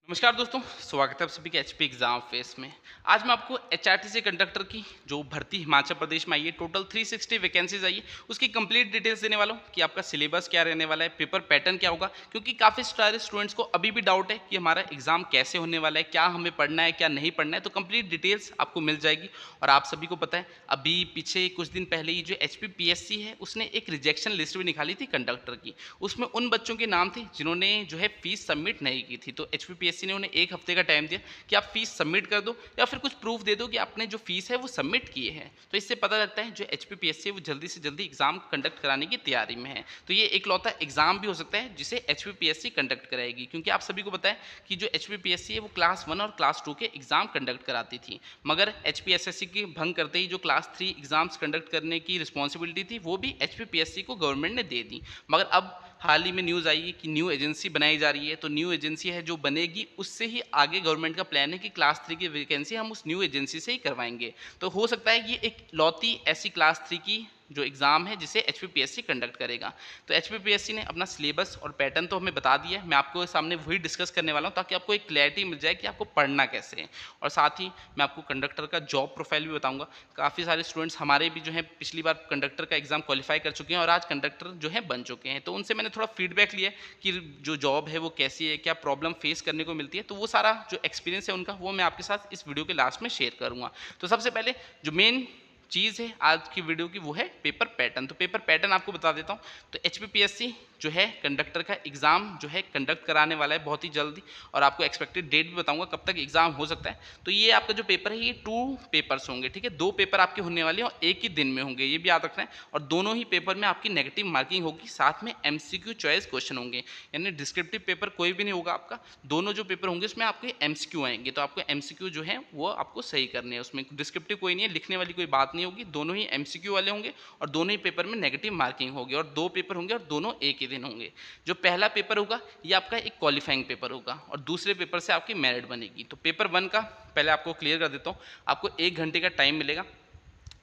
नमस्कार दोस्तों, स्वागत है आप सभी के एचपी एग्जाम फेस में। आज मैं आपको एचआरटीसी कंडक्टर की जो भर्ती हिमाचल प्रदेश में आई है, टोटल 360 वैकेंसीज आई है, उसकी कंप्लीट डिटेल्स देने वाला हूँ कि आपका सिलेबस क्या रहने वाला है, पेपर पैटर्न क्या होगा। क्योंकि काफ़ी सारे स्टूडेंट्स को अभी भी डाउट है कि हमारा एग्जाम कैसे होने वाला है, क्या हमें पढ़ना है, क्या नहीं पढ़ना है। तो कंप्लीट डिटेल्स आपको मिल जाएगी। और आप सभी को पता है, अभी पीछे कुछ दिन पहले ही जो HPPSC है, उसने एक रिजेक्शन लिस्ट भी निकाली थी कंडक्टर की। उसमें उन बच्चों के नाम थे जिन्होंने जो है फीस सबमिट नहीं की थी। तो HPPSC ने उन्हें 1 हफ्ते का टाइम दिया कि आप फीस सबमिट कर दो या फिर कुछ प्रूफ दे दो कि आपने जो फीस है वो सबमिट किए हैं। तो इससे पता लगता है जो HPPSC है वो जल्दी से जल्दी एग्जाम कंडक्ट कराने की तैयारी में है। तो ये एकलौता एग्जाम भी हो सकता है जिसे HPPSC कंडक्ट कराएगी, क्योंकि आप सभी को पता है कि जो HPPSC है वो क्लास 1 और क्लास 2 के एग्जाम कंडक्ट कराती थी, मगर HPSSC की भंग करते ही जो क्लास 3 एग्जाम्स कंडक्ट करने की रिस्पॉन्सिबिलिटी थी वो भी HPPSC को गवर्नमेंट ने दे दी। मगर अब हाल ही में न्यूज़ आई है कि न्यू एजेंसी बनाई जा रही है। तो न्यू एजेंसी है जो बनेगी, उससे ही आगे गवर्नमेंट का प्लान है कि क्लास 3 की वैकेंसी हम उस न्यू एजेंसी से ही करवाएंगे। तो हो सकता है ये एक लौती ऐसी क्लास 3 की जो एग्ज़ाम है जिसे HPPSC कंडक्ट करेगा। तो HPPSC ने अपना सिलेबस और पैटर्न तो हमें बता दिया है, मैं आपको सामने वही डिस्कस करने वाला हूँ ताकि आपको एक क्लैरिटी मिल जाए कि आपको पढ़ना कैसे है। और साथ ही मैं आपको कंडक्टर का जॉब प्रोफाइल भी बताऊंगा। काफ़ी सारे स्टूडेंट्स हमारे भी जो है पिछली बार कंडक्टर का एग्जाम क्वालिफाई कर चुके हैं और आज कंडक्टर जो है बन चुके हैं। तो उनसे मैंने थोड़ा फीडबैक लिया कि जो जॉब है वो कैसी है, क्या प्रॉब्लम फेस करने को मिलती है। तो वो सारा जो एक्सपीरियंस है उनका वो मैं आपके साथ इस वीडियो के लास्ट में शेयर करूँगा। तो सबसे पहले जो मेन चीज़ है आज की वीडियो की वो है पेपर पैटर्न। तो पेपर पैटर्न आपको बता देता हूँ। तो HPPSC जो है कंडक्टर का एग्ज़ाम जो है कंडक्ट कराने वाला है बहुत ही जल्दी, और आपको एक्सपेक्टेड डेट भी बताऊंगा कब तक एग्ज़ाम हो सकता है। तो ये आपका जो पेपर है ये 2 पेपर्स होंगे, ठीक है। 2 पेपर आपके होने वाले हैं और एक ही दिन में होंगे, ये भी याद रखना है। और दोनों ही पेपर में आपकी नेगेटिव मार्किंग होगी, साथ में MCQ चॉइस क्वेश्चन होंगे, यानी डिस्क्रिप्टिव पेपर कोई भी नहीं होगा आपका। दोनों जो पेपर होंगे उसमें आपके MCQ आएंगे। तो आपको MCQ जो है वो आपको सही करने हैं, उसमें डिस्क्रिप्टिव कोई नहीं है, लिखने वाली कोई बात नहीं होगी। दोनों ही MCQ वाले होंगे और दोनों ही पेपर में नेगेटिव मार्किंग होगी, और 2 पेपर होंगे और दोनों एक ही दिन होंगे। जो पहला पेपर होगा ये आपका एक क्वालिफाइंग पेपर होगा और दूसरे पेपर से आपकी मेरिट बनेगी। तो पेपर 1 का पहले आपको क्लियर कर देता हूँ। आपको 1 घंटे का टाइम मिलेगा।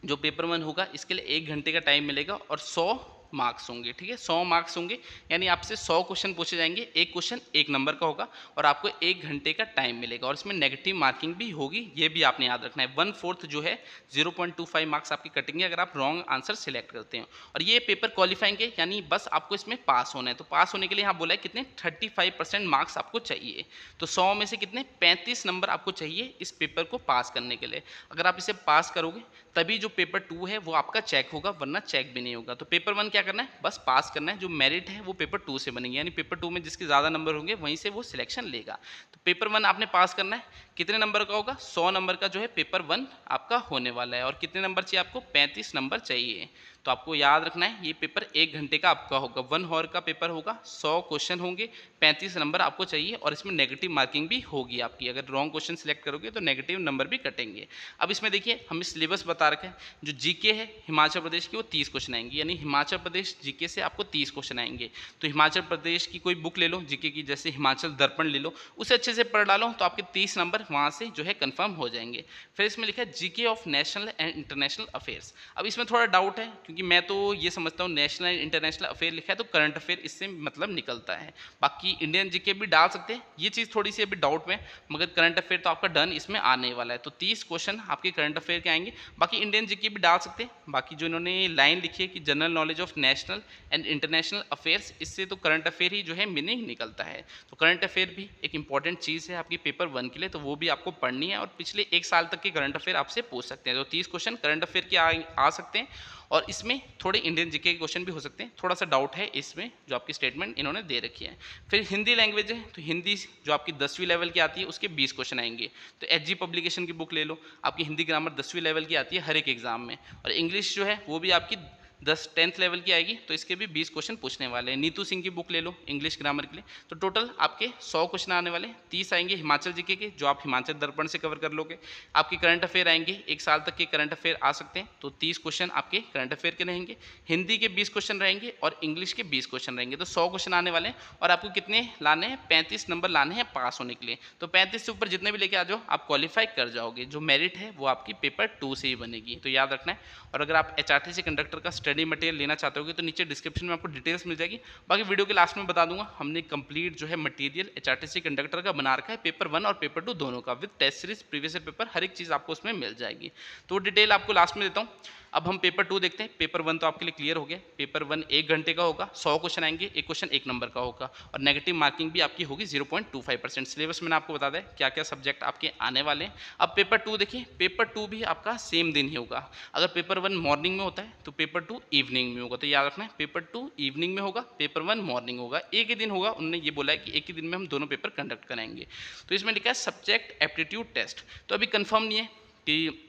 जो पेपर 1 होगा इसके लिए 1 घंटे का टाइम मिलेगा और 100 मार्क्स होंगे, ठीक है। 100 मार्क्स होंगे, यानी आपसे 100 क्वेश्चन पूछे जाएंगे। एक क्वेश्चन 1 नंबर का होगा और आपको 1 घंटे का टाइम मिलेगा, और इसमें नेगेटिव मार्किंग भी होगी, ये भी आपने याद रखना है। 1/4 जो है 0.25 मार्क्स आपकी कटेंगे अगर आप रॉन्ग आंसर सेलेक्ट करते हैं। और ये पेपर क्वालिफाइंग है, यानी बस आपको इसमें पास होना है। तो पास होने के लिए यहाँ बोला है कितने 35% मार्क्स आपको चाहिए। तो 100 में से कितने 35 नंबर आपको चाहिए इस पेपर को पास करने के लिए। अगर आप इसे पास करोगे तभी जो पेपर 2 है वो आपका चेक होगा, वरना चेक भी नहीं होगा। तो पेपर 1 क्या करना है, बस पास करना है। जो मेरिट है वो पेपर 2 से बनेगी, यानी पेपर 2 में जिसके ज़्यादा नंबर होंगे वहीं से वो सिलेक्शन लेगा। तो पेपर 1 आपने पास करना है। कितने नंबर का होगा, 100 नंबर का जो है पेपर 1 आपका होने वाला है। और कितने नंबर चाहिए आपको, 35 नंबर चाहिए। तो आपको याद रखना है ये पेपर 1 घंटे का आपका होगा, 1 हॉर का पेपर होगा, 100 क्वेश्चन होंगे, 35 नंबर आपको चाहिए। और इसमें नेगेटिव मार्किंग भी होगी आपकी, अगर रॉन्ग क्वेश्चन सिलेक्ट करोगे तो नेगेटिव नंबर भी कटेंगे। अब इसमें देखिए हमें सिलेबस बता रखा है। जो जीके है हिमाचल प्रदेश की वो 30 क्वेश्चन आएंगे, यानी हिमाचल प्रदेश जीके से आपको 30 क्वेश्चन आएंगे। तो हिमाचल प्रदेश की कोई बुक ले लो जीके की, जैसे हिमाचल दर्पण ले लो, उसे अच्छे से पढ़ डालो तो आपके 30 नंबर वहाँ से जो है कंफर्म हो जाएंगे। फिर इसमें लिखा है GK of national and international affairs. अब इसमें थोड़ा डाउट है, क्योंकि मैं तो ये समझता हूँ नेशनल एंड इंटरनेशनल अफेयर लिखा है तो करंट अफेयर इससे मतलब निकलता है। बाकी इंडियन जीके भी डाल सकते हैं, ये चीज़ थोड़ी सी अभी डाउट में, मगर करंट अफेयर तो आपका डन इसमें आने वाला है। तो 30 क्वेश्चन आपके करंट अफेयर के आएंगे। बाकी इंडियन जीके भी डाल सकते हैं। बाकी जो इन्होंने लाइन लिखी है कि general knowledge of national and international affairs, इससे तो करंट अफेयर ही जो है मीनिंग निकलता है। तो करंट अफेयर भी एक इंपॉर्टेंट चीज़ है आपकी पेपर 1 के लिए, तो वो भी आपको पढ़नी है। और पिछले 1 साल तक के करंट अफेयर आपसे पूछ सकते हैं। तो 30 क्वेश्चन करंट अफेयर के आ सकते हैं, और इसमें थोड़े इंडियन जीके के क्वेश्चन भी हो सकते हैं। थोड़ा सा डाउट है इसमें जो आपकी स्टेटमेंट इन्होंने दे रखी है। फिर हिंदी लैंग्वेज है, तो हिंदी जो आपकी 10वीं लेवल की आती है उसके 20 क्वेश्चन आएंगे। तो HG पब्लिकेशन की बुक ले लो, आपकी हिंदी ग्रामर 10वीं लेवल की आती है हर एक एग्जाम में। और इंग्लिश जो है वो भी आपकी 10th लेवल की आएगी, तो इसके भी 20 क्वेश्चन पूछने वाले हैं। नीतू सिंह की बुक ले लो इंग्लिश ग्रामर के लिए, तो टोटल आपके 100 क्वेश्चन आने वाले हैं। 30 आएंगे हिमाचल जीके के जो आप हिमाचल दर्पण से कवर कर लोगे। आपके करंट अफेयर आएंगे, 1 साल तक के करंट अफेयर आ सकते हैं, तो 30 क्वेश्चन आपके करंट अफेयर के रहेंगे। हिंदी के 20 क्वेश्चन रहेंगे और इंग्लिश के 20 क्वेश्चन रहेंगे, तो 100 क्वेश्चन आने वाले हैं। और आपको कितने लाने हैं, 35 नंबर लाने हैं पास होने के लिए। तो 35 से ऊपर जितने भी लेके आ जाओ आप क्वालिफाई कर जाओगे। जो मेरिट है वो आपकी पेपर 2 से ही बनेगी, तो याद रखना है। और अगर आप HRTC कंडक्टर का स्टडी स्टडी मटेरियल लेना चाहते होगे तो नीचे डिस्क्रिप्शन में आपको डिटेल्स मिल जाएगी। बाकी वीडियो के लास्ट में बता दूंगा, हमने कंप्लीट जो है मटेरियल एचआरटीसी कंडक्टर का बना रखा है, पेपर 1 और पेपर 2 दोनों का, with test series, previous paper, हर एक चीज़ आपको उसमें मिल जाएगी। तो डिटेल आपको लास्ट में देता हूँ। अब हम पेपर 2 देखते हैं। पेपर 1 तो आपके लिए क्लियर हो गया। पेपर 1 1 घंटे का होगा, 100 क्वेश्चन आएंगे, एक क्वेश्चन 1 नंबर का होगा और नेगेटिव मार्किंग भी आपकी होगी 0.25%। सिलेबस मैंने आपको बता दिया क्या क्या सब्जेक्ट आपके आने वाले हैं। अब पेपर 2 देखिए, पेपर 2 भी आपका सेम दिन ही होगा। अगर पेपर 1 मॉर्निंग में होता है तो पेपर 2 इवनिंग में होगा। तो याद रखना है, पेपर 2 इवनिंग में होगा, पेपर 1 मॉर्निंग होगा। एक ही दिन होगा, उन्होंने ये बोला है कि एक ही दिन में हम दोनों पेपर कंडक्ट कराएंगे। तो इसमें लिखा है सब्जेक्ट एप्टीट्यूड टेस्ट। तो अभी कंफर्म नहीं है कि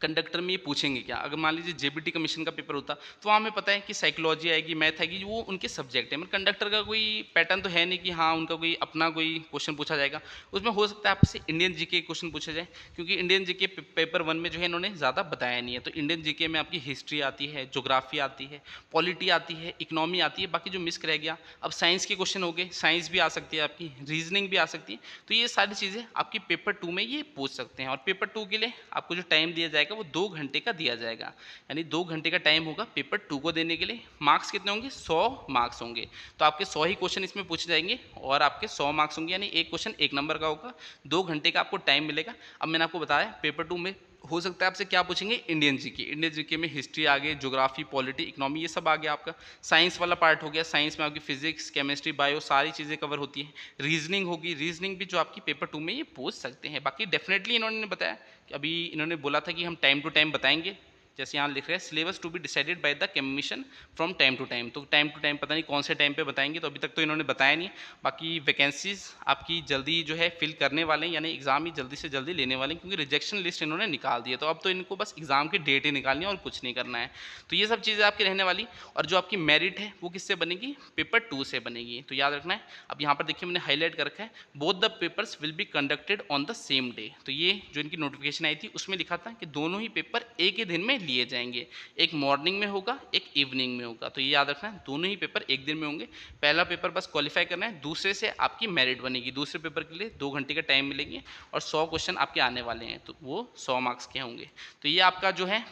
कंडक्टर में ये पूछेंगे क्या। अगर मान लीजिए जेबीटी कमीशन का पेपर होता तो वहाँ हमें पता है कि साइकोलॉजी आएगी, मैथ आएगी, वो उनके सब्जेक्ट है। मतलब कंडक्टर का कोई पैटर्न तो है नहीं कि हाँ उनका कोई अपना कोई क्वेश्चन पूछा जाएगा। उसमें हो सकता है आपसे इंडियन जीके क्वेश्चन पूछा जाए, क्योंकि इंडियन जीके पेपर 1 में जो है इन्होंने ज़्यादा बताया नहीं है। तो इंडियन जीके में आपकी हिस्ट्री आती है, जोग्राफी आती है, पॉलिटी आती है, इकोनॉमी आती है, बाकी जो मिस रह गया। अब साइंस के क्वेश्चन हो गए, साइंस भी आ सकती है आपकी, रीजनिंग भी आ सकती है। तो ये सारी चीज़ें आपकी पेपर 2 में ये पूछ सकते हैं। और पेपर 2 के लिए आपको जो टाइम दिया जाएगा वो 2 घंटे का दिया जाएगा, यानी 2 घंटे का टाइम होगा पेपर 2 को देने के लिए। मार्क्स कितने होंगे? 100 मार्क्स होंगे। तो आपके 100 ही क्वेश्चन इसमें पूछे जाएंगे और आपके 100 मार्क्स होंगे, यानी एक क्वेश्चन 1 नंबर का होगा। 2 घंटे का आपको टाइम मिलेगा। अब मैंने आपको बताया पेपर 2 में हो सकता है आपसे क्या पूछेंगे, इंडियन जीके। इंडियन जीके में हिस्ट्री आ गई, ज्योग्राफी, पॉलिटी, इकोनॉमी, ये सब आ गया आपका। साइंस वाला पार्ट हो गया, साइंस में आपकी फिजिक्स, केमिस्ट्री, बायो सारी चीज़ें कवर होती हैं। रीजनिंग होगी, रीजनिंग भी जो आपकी पेपर 2 में ये पूछ सकते हैं। बाकी डेफिनेटली इन्होंने बताया कि अभी इन्होंने बोला था कि हम टाइम टू टाइम बताएंगे। जैसे यहाँ लिख रहे हैं syllabus to be decided by the commission from time to time. तो टाइम टू टाइम पता नहीं कौन से टाइम पे बताएंगे, तो अभी तक तो इन्होंने बताया नहीं। बाकी वैकेंसीज आपकी जल्दी जो है फिल करने वाले हैं, यानी एग्जाम ही जल्दी से जल्दी लेने वाले हैं, क्योंकि रिजेक्शन लिस्ट इन्होंने निकाल दी है। तो अब तो इनको बस एग्जाम की डेट ही निकालनी है और कुछ नहीं करना है। तो ये सब चीज़ें आपकी रहने वाली। और जो आपकी मेरिट है वो किससे बनेगी? पेपर 2 से बनेगी। तो याद रखना है। अब यहाँ पर देखिए मैंने हाईलाइट कर रखा है, both the papers will be conducted on the same day. तो ये जो इनकी नोटिफिकेशन आई थी उसमें लिखा था कि दोनों ही पेपर एक ही दिन में लिए जाएंगे, एक मॉर्निंग में होगा, एक इवनिंग में होगा। तो ये याद रखना है, दोनों ही पेपर एक दिन में होंगे। पहला पेपर बस क्वालिफाई करना है, दूसरे से आपकी मेरिट बनेगी। दूसरे पेपर के लिए 2 घंटे का टाइम मिलेंगे और 100 क्वेश्चन आपके आने वाले हैं, तो वो 100 मार्क्स के होंगे। तो ये आपका जो है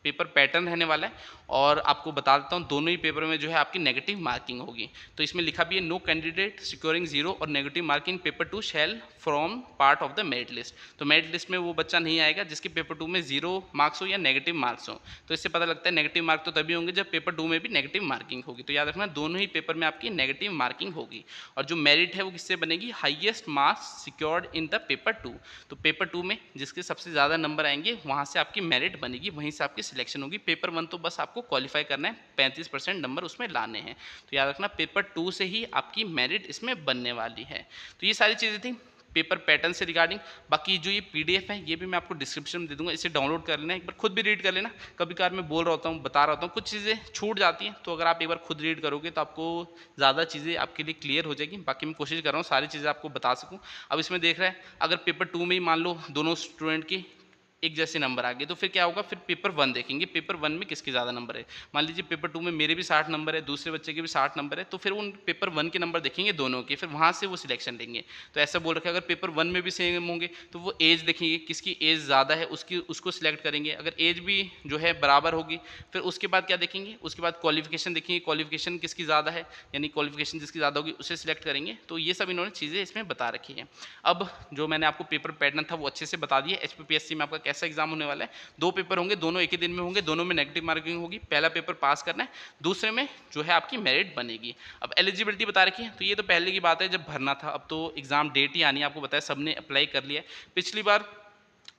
पेपर पैटर्न रहने वाला है। और आपको बता देता हूँ, दोनों ही पेपर में जो है आपकी नेगेटिव मार्किंग होगी। तो इसमें लिखा भी है, नो कैंडिडेट सिक्योरिंग 0 और negative marking paper 2 shall from part of the merit list. तो मेरिट लिस्ट में वो बच्चा नहीं आएगा जिसके पेपर 2 में 0 मार्क्स हो या नेगेटिव मार्क्स हो। तो इससे पता लगता है नेगेटिव मार्क तो तभी होंगे जब पेपर 2 में भी नेगेटिव मार्किंग होगी। तो याद रखना, दोनों ही पेपर में आपकी नेगेटिव मार्किंग होगी। और जो मेरिट है वो किससे बनेगी? Highest marks secured in the paper 2। तो पेपर 2 में जिसके सबसे ज़्यादा नंबर आएंगे वहाँ से आपकी मेरिट बनेगी, वहीं से आपकी सिलेक्शन होगी। पेपर 1 तो बस आपको क्वालिफाई करना है, 35% नंबर उसमें लाने हैं। तो याद रखना, पेपर 2 से ही आपकी मेरिट इसमें बनने वाली है। तो ये सारी चीज़ें थी पेपर पैटर्न से रिगार्डिंग। बाकी जो ये पीडीएफ है ये भी मैं आपको डिस्क्रिप्शन में दे दूंगा, इसे डाउनलोड कर लेना, एक बार खुद भी रीड कर लेना। कभी कभार मैं बोल रहा होता हूँ, बता रहा होता हूँ, कुछ चीज़ें छूट जाती हैं, तो अगर आप एक बार खुद रीड करोगे तो आपको ज़्यादा चीज़ें आपके लिए क्लियर हो जाएगी। बाकी मैं कोशिश कर रहा हूँ सारी चीज़ें आपको बता सकूँ। अब इसमें देख रहा है, अगर पेपर 2 में ही मान लो दोनों स्टूडेंट की एक जैसे नंबर आ गए, तो फिर क्या होगा? फिर पेपर 1 देखेंगे, पेपर 1 में किसके ज़्यादा नंबर है। मान लीजिए पेपर 2 में मेरे भी 60 नंबर है, दूसरे बच्चे के भी 60 नंबर है, तो फिर उन पेपर 1 के नंबर देखेंगे दोनों के, फिर वहाँ से वो सिलेक्शन लेंगे। तो ऐसा बोल रखा है, अगर पेपर 1 में भी सेम होंगे तो वो एज देखेंगे, किसकी एज ज़्यादा है उसको सिलेक्ट करेंगे। अगर एज भी जो है बराबर होगी, फिर उसके बाद क्या देखेंगे? उसके बाद क्वालिफिकेशन देखेंगे, क्वालिफिकेशन किसकी ज़्यादा है, यानी क्वालिफिकेशन जिसकी ज़्यादा होगी उसे सिलेक्ट करेंगे। तो ये सब इन्होंने चीज़ें इसमें बता रखी है। अब जो मैंने आपको पेपर पैटर्न था वो अच्छे से बता दिया। HPPSC में आपका कैसा एग्जाम होने वाला है, 2 पेपर होंगे, दोनों एक ही दिन में होंगे, दोनों में नेगेटिव मार्किंग होगी। पहला पेपर पास करना है, दूसरे में जो है आपकी मेरिट बनेगी। अब एलिजिबिलिटी बता रखी है, तो ये तो पहले की बात है जब भरना था, अब तो एग्जाम डेट ही आनी है। आपको बताया सबने अप्लाई कर लिया है। पिछली बार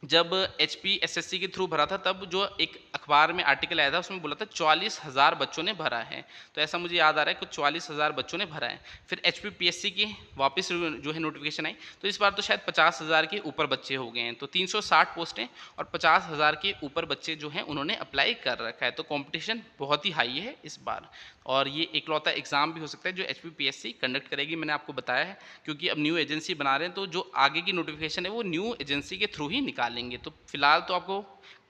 जब HPSSC के थ्रू भरा था तब जो एक अखबार में आर्टिकल आया था उसमें बोला था 44,000 बच्चों ने भरा है। तो ऐसा मुझे याद आ रहा है कि 44,000 बच्चों ने भरा है। फिर HPPSC की वापस जो है नोटिफिकेशन आई, तो इस बार तो शायद 50,000 के ऊपर बच्चे हो गए हैं। तो 360 पोस्टें और 50,000 के ऊपर बच्चे जो हैं उन्होंने अप्लाई कर रखा है। तो कॉम्पिटिशन बहुत ही हाई है इस बार, और ये एकलौता एग्ज़ाम भी हो सकता है जो HPPSC कंडक्ट करेगी। मैंने आपको बताया है, क्योंकि अब न्यू एजेंसी बना रहे हैं, तो जो आगे की नोटिफिकेशन है वो न्यू एजेंसी के थ्रू ही निकालेंगे। तो फिलहाल तो आपको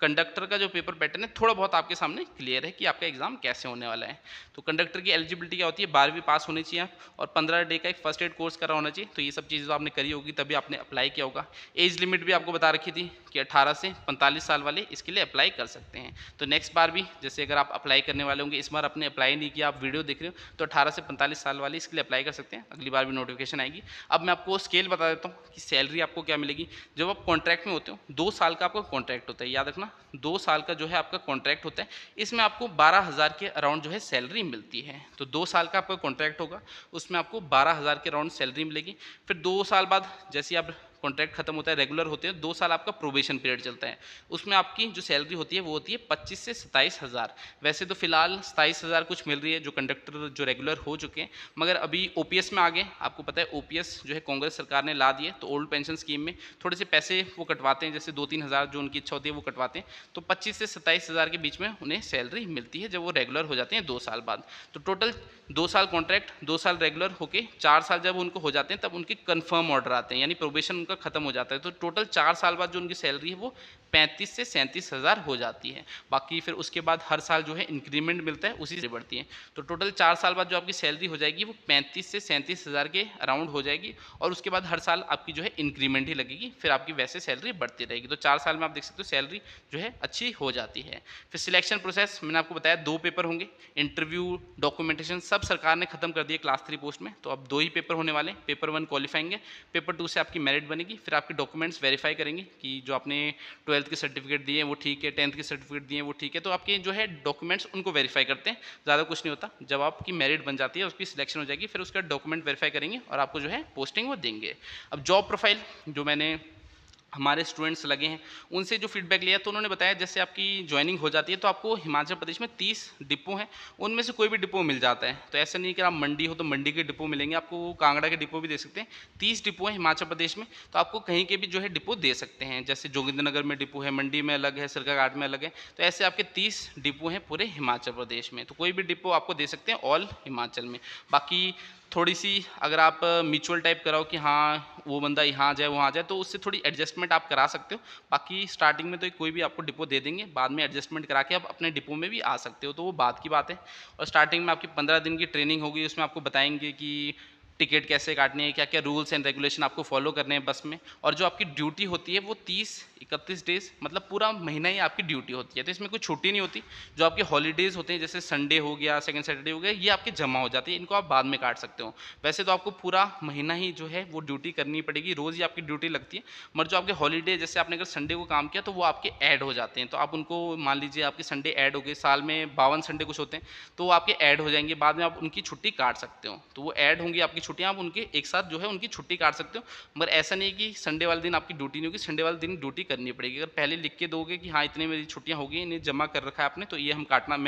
कंडक्टर का जो पेपर पैटर्न है थोड़ा बहुत आपके सामने क्लियर है कि आपका एग्जाम कैसे होने वाला है। तो कंडक्टर की एलिजिबिलिटी क्या होती है, 12वीं पास होनी चाहिए आप और 15 डे का एक फर्स्ट एड कोर्स करा होना चाहिए। तो ये सब चीज़ें तो आपने करी होगी तभी आपने अप्लाई किया होगा। एज लिमिट भी आपको बता रखी थी कि 18 से 45 साल वाले इसके लिए अप्लाई कर सकते हैं। तो नेक्स्ट बार भी जैसे अगर आप अप्लाई करने वाले होंगे, इस बार आपने अप्लाई नहीं किया, आप वीडियो देख रहे हो, तो 18 से 45 साल वाले इसके लिए अप्लाई कर सकते हैं। अगली बार भी नोटिफिकेशन आएगी। अब मैं आपको स्केल बता देता हूँ कि सैलरी आपको क्या मिलेगी। जब आप कॉन्ट्रैक्ट में होते हो, 2 साल का आपका कॉन्ट्रैक्ट होता है, याद रखना 2 साल का जो है आपका कॉन्ट्रैक्ट होता है। इसमें आपको 12,000 के अराउंड जो है सैलरी मिलती है। तो 2 साल का आपका कॉन्ट्रैक्ट होगा, उसमें आपको 12,000 के अराउंड सैलरी मिलेगी। फिर 2 साल बाद जैसे आप कॉन्ट्रैक्ट खत्म होता है, रेगुलर होते हैं, 2 साल आपका प्रोबेशन पीरियड चलता है। उसमें आपकी जो सैलरी होती है वो होती है 25 से 27,000। वैसे तो फिलहाल 27,000 कुछ मिल रही है जो कंडक्टर जो रेगुलर हो चुके हैं, मगर अभी ओपीएस में आ गए। आपको पता है ओपीएस जो है कांग्रेस सरकार ने ला दिए, तो ओल्ड पेंशन स्कीम में थोड़े से पैसे वो कटवाते हैं, जैसे 2-3 हज़ार जो उनकी इच्छा होती है वो कटवाते हैं। तो 25 से 27,000 के बीच में उन्हें सैलरी मिलती है जब वो रेगुलर हो जाते हैं 2 साल बाद। तो टोटल 2 साल कॉन्ट्रैक्ट, 2 साल रेगुलर होके 4 साल जब उनको हो जाते हैं तब उनके कन्फर्म ऑर्डर आते हैं, यानी प्रोबेशन उनका खत्म हो जाता है। तो टोटल 4 साल बाद जो उनकी सैलरी है वो 35 से 37,000 हो जाती है। बाकी फिर उसके बाद हर साल जो है इंक्रीमेंट मिलता है, उसी से बढ़ती है। तो टोटल 4 साल बाद जो आपकी सैलरी हो जाएगी वो 35 से 37,000 के अराउंड हो जाएगी और उसके बाद हर साल आपकी जो है इंक्रीमेंट ही लगेगी, फिर आपकी वैसे सैलरी बढ़ती रहेगी। तो 4 साल में आप देख सकते हो सैलरी जो है अच्छी हो जाती है। फिर सिलेक्शन प्रोसेस मैंने आपको बताया 2 पेपर होंगे, इंटरव्यू, डॉक्यूमेंटेशन सब सरकार ने खत्म कर दिया क्लास 3 पोस्ट में। तो अब 2 ही पेपर होने वाले हैं। पेपर 1 क्वालिफाइंग है, पेपर 2 से आपकी मेरिट बनेगी। फिर आपके डॉक्यूमेंट्स वेरीफाई करेंगे कि जो आपने 12th के सर्टिफिकेट दिए वो ठीक है, 10th के सर्टिफिकेट दिए वो ठीक है। तो आपके जो है डॉक्यूमेंट्स उनको वेरीफाई करते हैं, ज़्यादा कुछ नहीं होता। जब आपकी मेरिट बन जाती है, उसकी सिलेक्शन हो जाएगी, फिर उसका डॉक्यूमेंट वेरीफाई करेंगे और आपको जो है पोस्टिंग वो देंगे। अब जॉब प्रोफाइल जो मैंने हमारे स्टूडेंट्स लगे हैं उनसे जो फीडबैक लिया, तो उन्होंने बताया जैसे आपकी ज्वाइनिंग हो जाती है तो आपको हिमाचल प्रदेश में 30 डिपो हैं, उनमें से कोई भी डिपो मिल जाता है। तो ऐसा नहीं कि आप मंडी हो तो मंडी के डिपो मिलेंगे, आपको कांगड़ा के डिपो भी दे सकते हैं। 30 डिपो हैं हिमाचल प्रदेश में, तो आपको कहीं के भी जो है डिपो दे सकते हैं। जैसे जोगिंद्रनगर में डिपो है, मंडी में अलग है, सरकाघाट में अलग है। तो ऐसे आपके 30 डिपो हैं पूरे हिमाचल प्रदेश में, तो कोई भी डिपो आपको दे सकते हैं ऑल हिमाचल में। बाकी थोड़ी सी अगर आप म्यूचुअल टाइप कराओ कि हाँ वो बंदा यहाँ आ जाए वहाँ आ जाए, तो उससे थोड़ी एडजस्टमेंट आप करा सकते हो। बाकी स्टार्टिंग में तो कोई भी आपको डिपो दे देंगे, बाद में एडजस्टमेंट करा के आप अपने डिपो में भी आ सकते हो, तो वो बात की बात है। और स्टार्टिंग में आपकी 15 दिन की ट्रेनिंग होगी, उसमें आपको बताएंगे कि टिकट कैसे काटनी है, क्या क्या रूल्स एंड रेगुलेशन आपको फॉलो करने हैं बस में। और जो आपकी ड्यूटी होती है वो 30-31 डेज मतलब पूरा महीना ही आपकी ड्यूटी होती है, तो इसमें कोई छुट्टी नहीं होती। जो आपके हॉलीडेज़ होते हैं जैसे संडे हो गया, सेकंड सैटरडे हो गया, ये आपके जमा हो जाती है, इनको आप बाद में काट सकते हो। वैसे तो आपको पूरा महीना ही जो है वो ड्यूटी करनी पड़ेगी, रोज़ ही आपकी ड्यूटी लगती है। मगर जो आपके हॉलीडे जैसे आपने अगर संडे को काम किया तो वो आपके ऐड हो जाते हैं, तो आप उनको मान लीजिए आपके संडे ऐड हो गए, साल में 52 संडे कुछ होते हैं, तो वो आपके ऐड हो जाएंगे, बाद में आप उनकी छुट्टी काट सकते हो। तो वो ऐड होंगी आपकी छुट्टियाँ, आप उनके एक साथ जो है उनकी छुट्टी काट सकते हो। मगर ऐसा नहीं कि संडे वाले दिन आपकी ड्यूटी नहीं होगी, संडे वाले दिन ड्यूटी करनी पड़ेगी। अगर पहले लिख के दोगे कि हाँ इतनी मेरी छुट्टियाँ होगी, इन्हें जमा कर रखा है आपने, तो ये मैं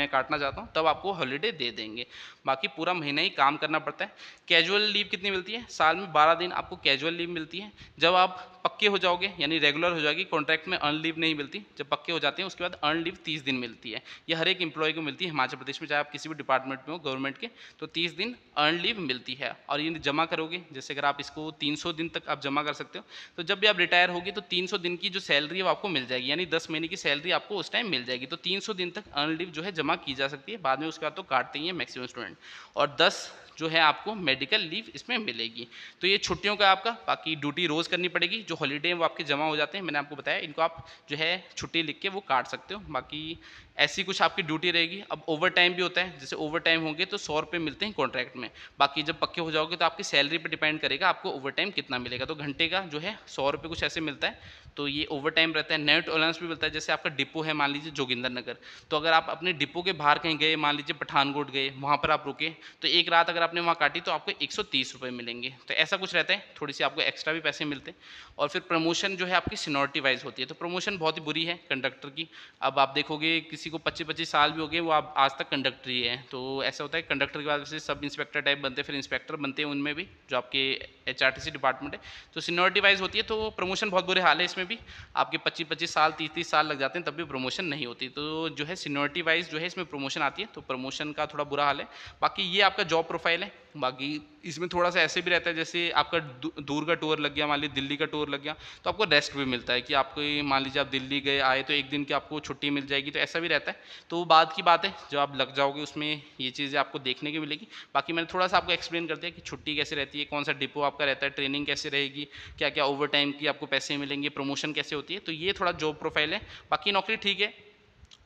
काटना चाहता हूँ, तब आपको हॉलीडे दे देंगे। बाकी पूरा महीना ही काम करना पड़ता है। कैजुअल लीव कितनी मिलती है? साल में 12 दिन आपको कैजुअल लीव मिलती है। जब आप पक्के हो जाओगे यानी रेगुलर हो जाएगी, कॉन्ट्रैक्ट में अर्न लीव नहीं मिलती। जब पक्के हो जाते हैं उसके बाद अर्न लीव 30 दिन मिलती है। ये हर एक एम्प्लॉय को मिलती है हिमाचल प्रदेश में, चाहे आप किसी भी डिपार्टमेंट में हो गवर्नमेंट के, तो 30 दिन अर्न लीव मिलती है। और ये जमा करोगे, जैसे अगर आप इसको 300 दिन तक आप जमा कर सकते हो, तो जब भी आप रिटायर होगी तो 300 दिन की जो सैलरी है वो आपको मिल जाएगी, यानी 10 महीने की सैलरी आपको उस टाइम मिल जाएगी। तो 300 दिन तक अर्न लीव जो है जमा की जा सकती है, बाद में उसका तो काटते ही है मैक्सिमम स्टूडेंट। और 10 जो है आपको मेडिकल लीव इसमें मिलेगी। तो ये छुट्टियों का आपका, बाकी ड्यूटी रोज़ करनी पड़ेगी। जो हॉलीडे हैं वो आपके जमा हो जाते हैं, मैंने आपको बताया, इनको आप जो है छुट्टी लिख के वो काट सकते हो। बाकी ऐसी कुछ आपकी ड्यूटी रहेगी। अब ओवर टाइम भी होता है, जैसे ओवर टाइम होंगे तो 100 रुपये मिलते हैं कॉन्ट्रैक्ट में। बाकी जब पक्के हो जाओगे तो आपकी सैलरी पर डिपेंड करेगा आपको ओवर टाइम कितना मिलेगा। तो घंटे का जो है 100 रुपये कुछ ऐसे मिलता है, तो ये ओवर टाइम रहता है। नेट अलाउंस भी मिलता है, जैसे आपका डिपो है मान लीजिए जोगिंदरनगर, तो अगर आप अपने डिपो के बाहर कहीं गए, मान लीजिए पठानकोट गए, वहाँ पर आप रुके, तो एक रात अगर आपने वहाँ काटी तो आपको 130 रुपये मिलेंगे। तो ऐसा कुछ रहता है, थोड़ी सी आपको एक्स्ट्रा भी पैसे मिलते हैं। और फिर प्रमोशन जो है आपकी सीनियरिटी वाइज होती है। तो प्रमोशन बहुत ही बुरी है कंडक्टर की। अब आप देखोगे किसी को 25-25 साल भी हो गए, वो आप आज तक कंडक्टर ही है। तो ऐसा होता है कंडक्टर के बाद से सब इंस्पेक्टर टाइप बनते हैं, फिर इंस्पेक्टर बनते हैं उनमें भी, जो आपके HRTC डिपार्टमेंट है। तो सीनियरिटी वाइज होती है, तो प्रमोशन बहुत बुरे हाल है इसमें भी। आपके 25-25 साल 30-30 साल लग जाते हैं तब भी प्रमोशन नहीं होती। तो जो है सीनियरिटी वाइज जो है इसमें प्रमोशन आती है, तो प्रमोशन का थोड़ा बुरा हाल है। बाकी ये आपका जॉब प्रोफाइल है। बाकी इसमें थोड़ा-सा ऐसे भी रहता है, जैसे आपका दूर का टूर लग गया, मान लीजिए दिल्ली का टूर लग गया, तो आपको रेस्ट भी मिलता है कि आपको ये मान लीजिए आप दिल्ली गए आए तो 1 दिन की आपको छुट्टी मिल जाएगी, तो ऐसा भी रहता है। तो बाद की बात है, जब आप लग जाओगे उसमें ये चीज़ें आपको देखने को मिलेगी। बाकी मैंने थोड़ा-सा आपको एक्सप्लेन कर दिया कि छुट्टी कैसे रहती है, कौन-सा डिपो आपका रहता है, ट्रेनिंग कैसे रहेगी, क्या-क्या ओवरटाइम की आपको पैसे मिलेंगे, प्रमोशन कैसे होती है, तो ये थोड़ा जॉब प्रोफाइल है। बाकी नौकरी ठीक है,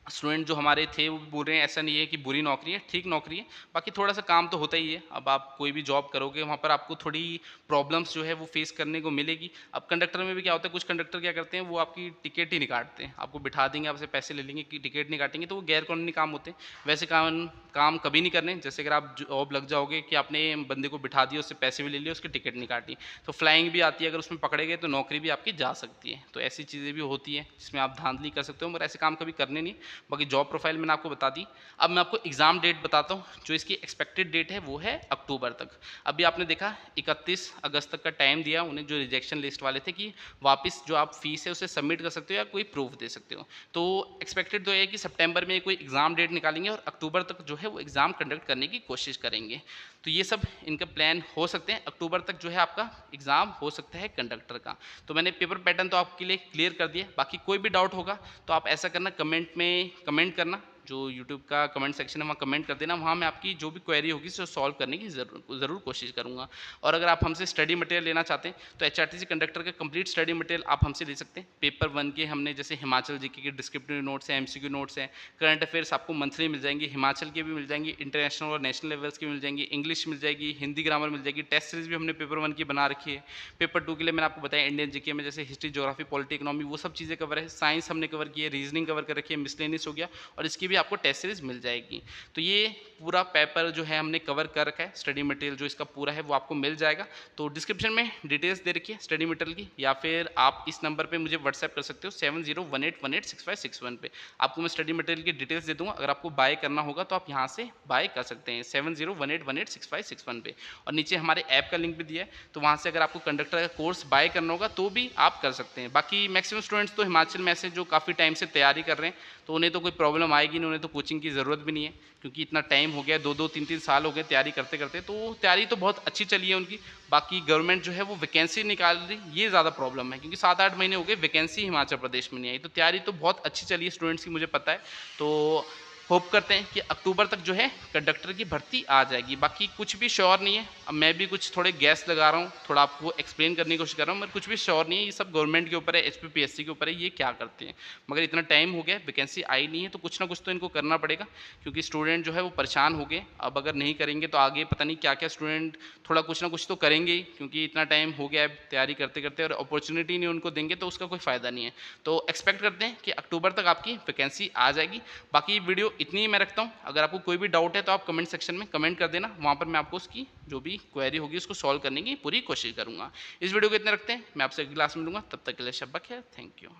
स्टूडेंट जो हमारे थे वो भी बोल रहे हैं ऐसा नहीं है कि बुरी नौकरी है, ठीक नौकरी है। बाकी थोड़ा-सा काम तो होता ही है। अब आप कोई भी जॉब करोगे वहाँ पर आपको थोड़ी प्रॉब्लम्स जो है वो फेस करने को मिलेगी। अब कंडक्टर में भी क्या होता है, कुछ कंडक्टर क्या करते हैं, वो आपकी टिकट ही नहीं काटते हैं। आपको बिठा देंगे, आपसे पैसे ले लेंगे कि टिकट नहीं काटेंगे, तो वो गैर कानूनी काम होते हैं। वैसे काम काम कभी नहीं करने। जैसे अगर आप जॉब लग जाओगे कि आपने बंदे को बिठा दिया, उससे पैसे भी ले लिए, उसकी टिकट नहीं काटी, तो फ्लाइंग भी आती है, अगर उसमें पकड़े गए तो नौकरी भी आपकी जा सकती है। तो ऐसी चीज़ें भी होती हैं जिसमें आप धांधली कर सकते हो, मगर ऐसे काम कभी करने नहीं। बाकी जॉब प्रोफाइल मैंने आपको बता दी। अब मैं आपको एग्ज़ाम डेट बताता हूँ। जो इसकी एक्सपेक्टेड डेट है वो है अक्टूबर तक। अभी आपने देखा 31 अगस्त तक का टाइम दिया उन्हें, जो रिजेक्शन लिस्ट वाले थे, कि वापस जो आप फीस है उसे सबमिट कर सकते हो या कोई प्रूफ दे सकते हो। तो एक्सपेक्टेड तो ये है कि सितंबर में कोई एग्ज़ाम डेट निकालेंगे और अक्टूबर तक जो है वो एग्ज़ाम कंडक्ट करने की कोशिश करेंगे। तो ये सब इनका प्लान हो सकते हैं। अक्टूबर तक जो है आपका एग्ज़ाम हो सकता है कंडक्टर का। तो मैंने पेपर पैटर्न तो आपके लिए क्लियर कर दिया। बाकी कोई भी डाउट होगा तो आप ऐसा करना, कमेंट में कमेंट करना, जो यूट्यूब का कमेंट सेक्शन है वहाँ कमेंट कर देना। वहाँ मैं आपकी जो भी क्वेरी होगी उसे सॉल्व करने की ज़रूर कोशिश करूँगा। और अगर आप हमसे स्टडी मटेरियल लेना चाहते हैं तो एचआरटीसी कंडक्टर का कंप्लीट स्टडी मटेरियल आप हमसे ले सकते हैं। पेपर 1 के हमने जैसे हिमाचल जीके के डिस्क्रिप्टिव नोट्स हैं, एमसीक्यू नोट्स हैं, करंट अफेयर्स आपको मंथली मिल जाएंगे, हिमाचल के भी मिल जाएंगे, इंटरनेशनल और नेशनल लेवल्स के मिल जाएंगे, इंग्लिश मिल जाएगी, हिंदी ग्रामर मिल जाएगी। टेस्ट सीरीज भी हमने पेपर 1 की बना रखी है। पेपर 2 के लिए मैंने आपको बताया इंडियन जीके में जैसे हिस्ट्री, ज्योग्राफी, पॉलिटी, इकोनॉमी, वो सब चीज़ें कवर है। साइंस हमने कवर की है, रीजनिंग कवर कर रखी है, मिसलेनियस हो गया, और इसकी भी आपको टेस्ट सीरीज मिल जाएगी। तो ये पूरा पेपर जो है हमने कवर कर रखा है। स्टडी मटेरियल जो इसका पूरा है वो आपको मिल जाएगा। तो डिस्क्रिप्शन में डिटेल्स दे रखी है स्टडी मटेरियल की, या फिर आप इस नंबर पे मुझे व्हाट्सएप कर सकते हो 7018186561 पे। आपको मैं स्टडी मटेरियल की डिटेल्स दे दूंगा। अगर आपको बाय करना होगा तो आप यहाँ से बाय कर सकते हैं 7018186561 पे। और नीचे हमारे ऐप का लिंक भी दिया है, तो वहाँ से अगर आपको कंडक्टर का कोर्स बाय करना होगा तो भी आप कर सकते हैं। बाकी मैक्सिमम स्टूडेंट्स तो हिमाचल में ऐसे जो काफ़ी टाइम से तैयारी कर रहे हैं, तो उन्हें तो कोई प्रॉब्लम आएगी नहीं, उन्हें तो कोचिंग की ज़रूरत भी नहीं है, क्योंकि इतना टाइम हो गया, 2-2 3-3 साल हो गए तैयारी करते करते, तो तैयारी तो बहुत अच्छी चली है उनकी। बाकी गवर्नमेंट जो है वो वैकेंसी निकाल रही, ये ज़्यादा प्रॉब्लम है, क्योंकि 7-8 महीने हो गए वैकेंसी हिमाचल प्रदेश में नहीं आई। तो तैयारी तो बहुत अच्छी चली है स्टूडेंट्स की, मुझे पता है। तो होप करते हैं कि अक्टूबर तक जो है कंडक्टर की भर्ती आ जाएगी। बाकी कुछ भी श्योर नहीं है। अब मैं भी कुछ थोड़े गैस लगा रहा हूँ, थोड़ा आपको एक्सप्लेन करने की कोशिश कर रहा हूँ, मगर कुछ भी श्योर नहीं है। ये सब गवर्नमेंट के ऊपर है, एचपीपीएससी के ऊपर है, ये क्या करते हैं। मगर इतना टाइम हो गया, वैकेंसी आई नहीं है, तो कुछ ना कुछ तो इनको करना पड़ेगा, क्योंकि स्टूडेंट जो है वो परेशान हो गए। अब अगर नहीं करेंगे तो आगे पता नहीं क्या क्या स्टूडेंट थोड़ा कुछ ना कुछ तो करेंगे ही, क्योंकि इतना टाइम हो गया है तैयारी करते करते, और अपॉर्चुनिटी नहीं उनको देंगे तो उसका कोई फ़ायदा नहीं है। तो एक्सपेक्ट करते हैं कि अक्टूबर तक आपकी वैकेंसी आ जाएगी। बाकी वीडियो इतनी ही मैं रखता हूँ। अगर आपको कोई भी डाउट है तो आप कमेंट सेक्शन में कमेंट कर देना, वहाँ पर मैं आपको उसकी जो भी क्वेरी होगी उसको सॉल्व करने की पूरी कोशिश करूँगा। इस वीडियो को इतने रखते हैं, मैं आपसे अगली क्लास में मिलूंगा, तब तक के लिए शब्बा खैर, थैंक यू।